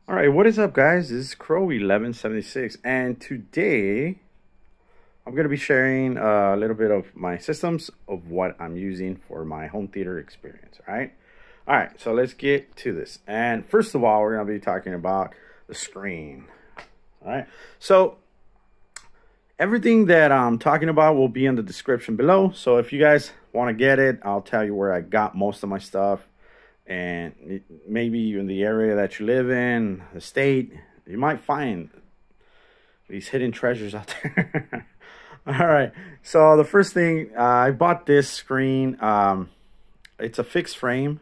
All right, what is up, guys? This is Crow 1176, and today I'm going to be sharing a little bit of my systems of what I'm using for my home theater experience. All right, so let's get to this. And first of all, we're going to be talking about the screen. All right, so everything that I'm talking about will be in the description below. So if you guys want to get it, I'll tell you where I got most of my stuff. And maybe in the area that you live in, the state, you might find these hidden treasures out there. All right, so the first thing, I bought this screen. It's a fixed frame,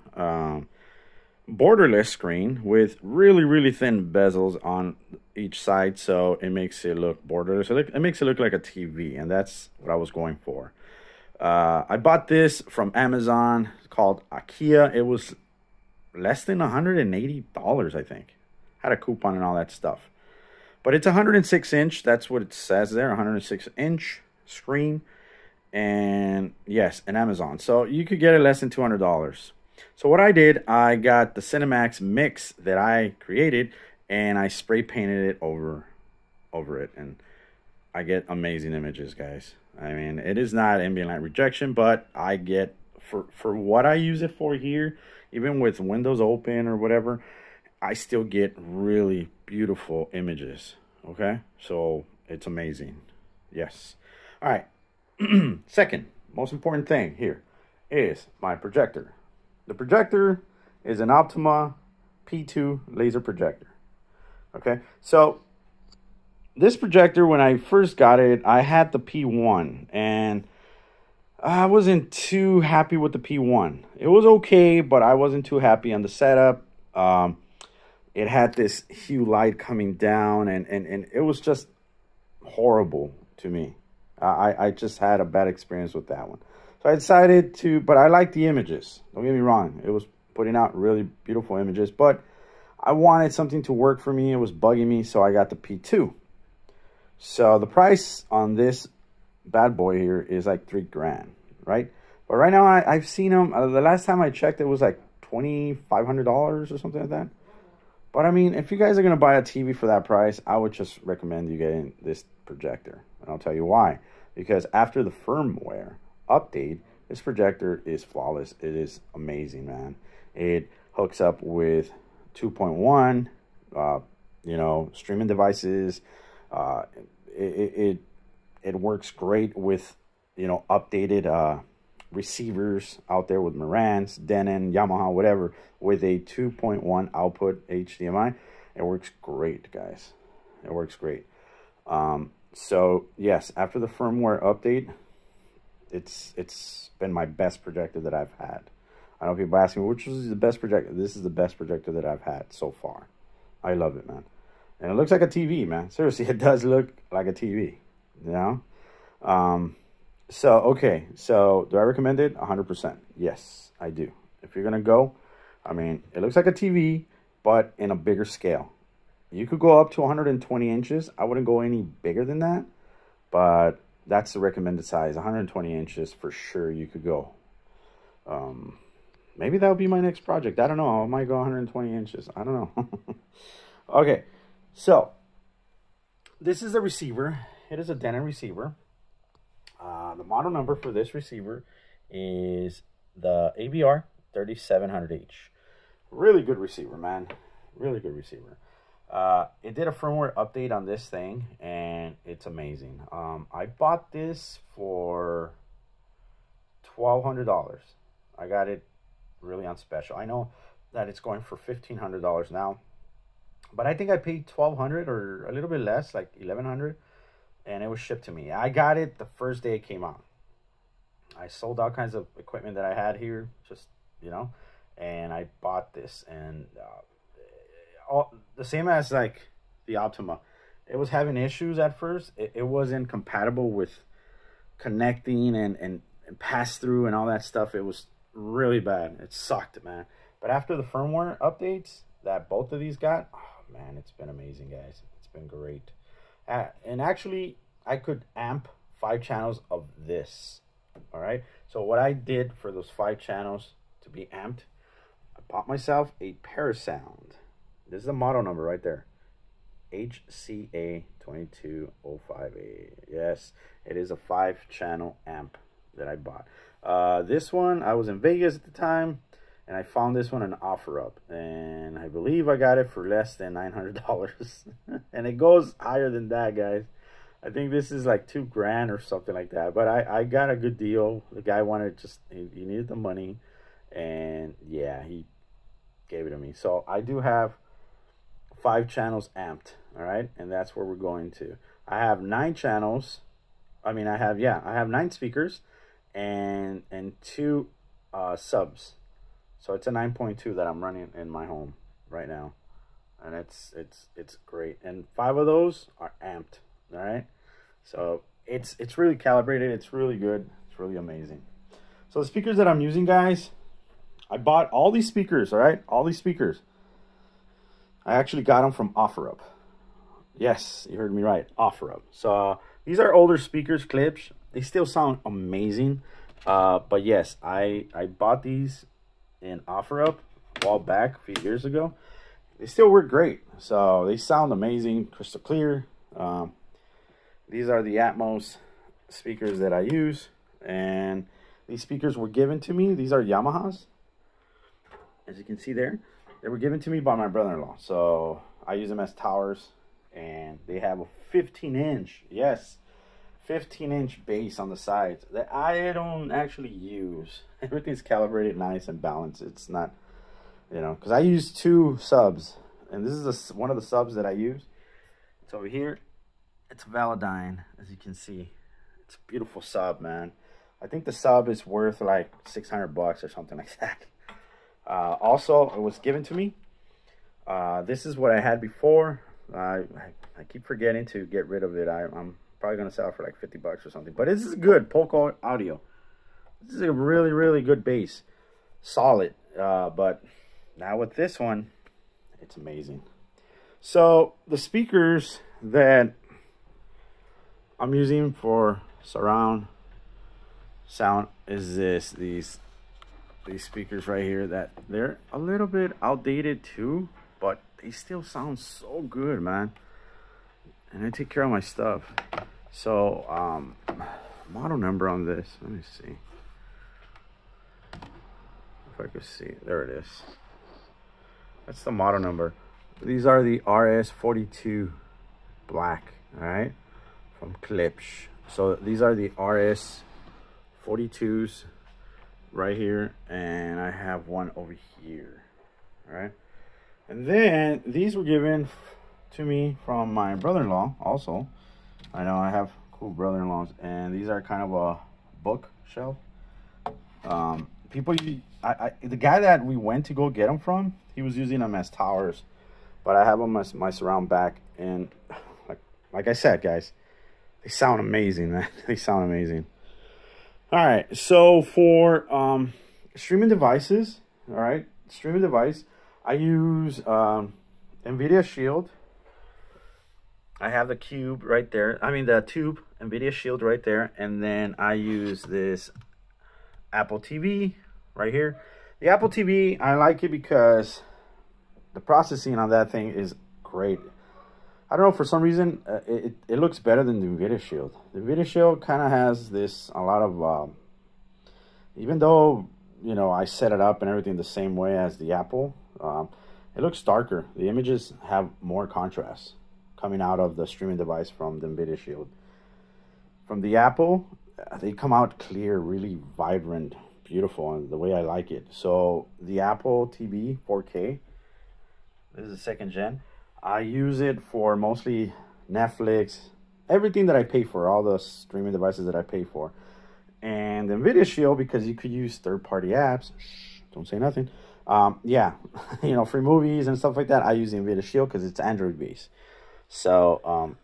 borderless screen with really thin bezels on each side, so it makes it look borderless. It makes it look like a TV, and that's what I was going for. I bought this from Amazon. It's called Akia. It was less than $180, I think. Had a coupon and all that stuff. But it's 106 inch. That's what it says there. 106 inch screen. And yes, an Amazon. So you could get it less than $200. So what I did, I got the Cinemax mix that I created, and I spray painted it over it. And I get amazing images, guys. I mean, it is not ambient light rejection, but I get, for what I use it for here, even with windows open or whatever, I still get really beautiful images. Okay, so it's amazing. Yes. All right. Second most important thing here is my projector. The projector is an Optoma P2 laser projector. Okay, so this projector, when I first got it, I had the P1, and I wasn't too happy with the P1. It was okay, but I wasn't too happy on the setup. It had this hue light coming down, and it was just horrible to me. I just had a bad experience with that one. So I decided to, but I like the images. Don't get me wrong. It was putting out really beautiful images, but I wanted something to work for me. It was bugging me, so I got the P2. So the price on this bad boy here is like $3,000, right? But right now I've seen them. The last time I checked, it was like $2,500 or something like that. But I mean, if you guys are gonna buy a TV for that price, I would just recommend you getting this projector, and I'll tell you why. Because after the firmware update, this projector is flawless. It is amazing, man. It hooks up with 2.1, you know, streaming devices. It works great with, you know, updated receivers out there with Marantz, Denon, Yamaha, whatever, with a 2.1 output HDMI. It works great, guys. It works great. So yes, after the firmware update, it's been my best projector that I've had. I know people ask me, which is the best projector? This is the best projector that I've had so far. I love it, man. And it looks like a TV, man. Seriously, it does look like a TV, you know? So, okay. So, do I recommend it? 100%. Yes, I do. If you're going to go, I mean, it looks like a TV, but in a bigger scale. You could go up to 120 inches. I wouldn't go any bigger than that, but that's the recommended size. 120 inches for sure you could go. Maybe that would be my next project. I don't know. I might go 120 inches. I don't know. Okay, so this is a receiver. It is a Denon receiver. The model number for this receiver is the AVR-3700H. Really good receiver, man. Really good receiver. It did a firmware update on this thing, and it's amazing. I bought this for $1,200. I got it really on special. I know that it's going for $1,500 now, but I think I paid $1,200 or a little bit less, like $1,100, and it was shipped to me. I got it the first day it came out. I sold all kinds of equipment that I had here, just, you know, and I bought this, and the same as like the Optoma, it was having issues at first. It wasn't compatible with connecting and pass through and all that stuff. It was really bad. It sucked, man. But after the firmware updates that both of these got, oh man, it's been amazing, guys. It's been great. And actually, I could amp 5 channels of this. All right. So what I did for those 5 channels to be amped, I bought myself a PARASOUND. This is the model number right there. HCA2205A. Yes, it is a 5-channel amp that I bought. This one, I was in Vegas at the time, and I found this one on OfferUp, and I believe I got it for less than $900. And it goes higher than that, guys. I think this is like $2,000 or something like that. But I got a good deal. The guy wanted he needed the money, and yeah, he gave it to me. So I do have 5 channels amped, all right, and that's where we're going to. I have 9 channels. I have 9 speakers and 2 subs. So it's a 9.2 that I'm running in my home right now, and it's great. And 5 of those are amped, all right. So it's really calibrated. It's really good. It's really amazing. So the speakers that I'm using, guys, I bought all these speakers, all right, all these speakers. I actually got them from OfferUp. Yes, you heard me right, OfferUp. So these are older speakers, KLIPSCH. They still sound amazing. But yes, I bought these in OfferUp a while back, a few years ago. They still work great. So they sound amazing, crystal clear. These are the Atmos speakers that I use. And these speakers were given to me. These are Yamahas. As you can see there. They were given to me by my brother-in-law, so I use them as towers, and they have a 15-inch, yes, 15-inch bass on the sides that I don't actually use. Everything's calibrated nice and balanced. It's not, you know, because I use 2 subs, and this is one of the subs that I use. It's over here. It's Validine, as you can see. It's a beautiful sub, man. I think the sub is worth like $600 or something like that. Also, it was given to me. This is what I had before. I keep forgetting to get rid of it. I'm probably gonna sell it for like $50 or something. But this is good Polka audio. This is a really, really good bass, solid. But now with this one, it's amazing. So the speakers that I'm using for surround sound is these speakers right here, that they're a little bit outdated too, but they still sound so good, man. And I take care of my stuff. So model number on this, let me see if I could see. There it is. That's the model number. These are the RS42 black, all right, from KLIPSCH. So these are the RS42s right here, and I have one over here, all right. And then these were given to me from my brother-in-law also. I know I have cool brother-in-laws, and these are kind of a bookshelf. The guy that we went to go get them from, he was using them as towers, but I have them as my surround back. And like I said, guys, they sound amazing, man. They sound amazing. All right, so for streaming devices, all right, streaming device, I use NVIDIA Shield. I have the cube right there. I mean the tube, NVIDIA Shield right there, and then I use this Apple TV right here. The Apple TV, I like it because the processing on that thing is great. I don't know, for some reason, it looks better than the NVIDIA Shield. The NVIDIA Shield kind of has a lot of, even though, you know, I set it up and everything the same way as the Apple, it looks darker. The images have more contrast coming out of the streaming device from the NVIDIA Shield. From the Apple, they come out clear, really vibrant, beautiful, and the way I like it. So the Apple TV 4K, this is the 2nd gen. I use it for mostly Netflix, everything that I pay for, all the streaming devices that I pay for. And the NVIDIA Shield, because you could use third-party apps. Shh, don't say nothing. Yeah, you know, free movies and stuff like that. I use the NVIDIA Shield because it's Android-based. So,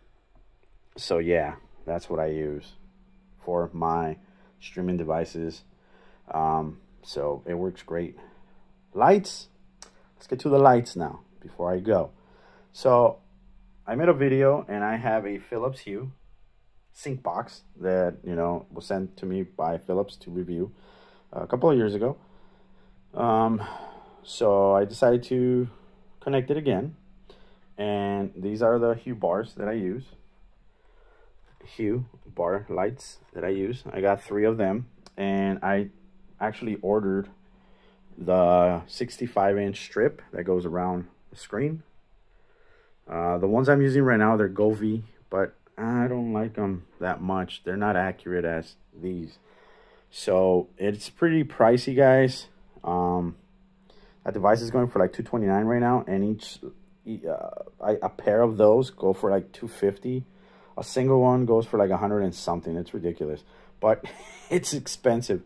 yeah, that's what I use for my streaming devices. So it works great. Lights. Let's get to the lights now before I go. So I made a video, and I have a Philips Hue sync box that, you know, was sent to me by Philips to review a couple of years ago. So I decided to connect it again. And these are the hue bars that I use. Hue bar lights that I use. I got 3 of them. And I actually ordered the 65-inch strip that goes around the screen. The ones I'm using right now, they're GOVEE, but I don't like them that much. They're not accurate as these. So it's pretty pricey, guys. That device is going for like $229 right now, and a pair of those go for like $250. A single one goes for like 100 and something. It's ridiculous, but it's expensive.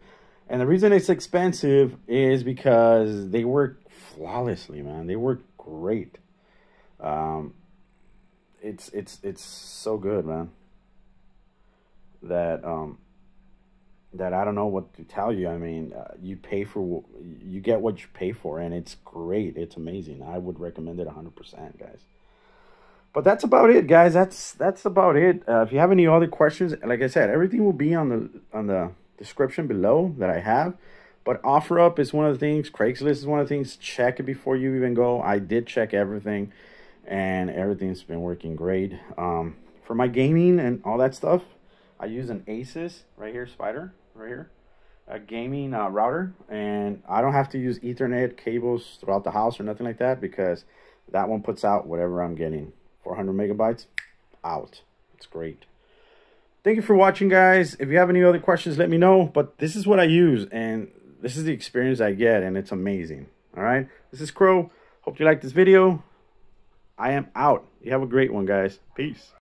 And the reason it's expensive is because they work flawlessly, man. They work great. It's so good, man, that I don't know what to tell you. I mean, you get what you pay for, and it's great. It's amazing. I would recommend it 100%, guys. But that's about it, guys. That's about it. If you have any other questions, like I said, everything will be on the description below that I have. But OfferUp is one of the things. Craigslist is one of the things. Check it before you even go. I did check everything, and everything's been working great. For my gaming and all that stuff, I use an Asus right here, Spider right here, a gaming router, and I don't have to use Ethernet cables throughout the house or nothing like that, because that one puts out whatever I'm getting. 400 megabytes out. It's great. Thank you for watching, guys. If you have any other questions, let me know. But this is what I use, and this is the experience I get, and it's amazing. All right, this is Crow. Hope you liked this video. I am out. You have a great one, guys. Peace.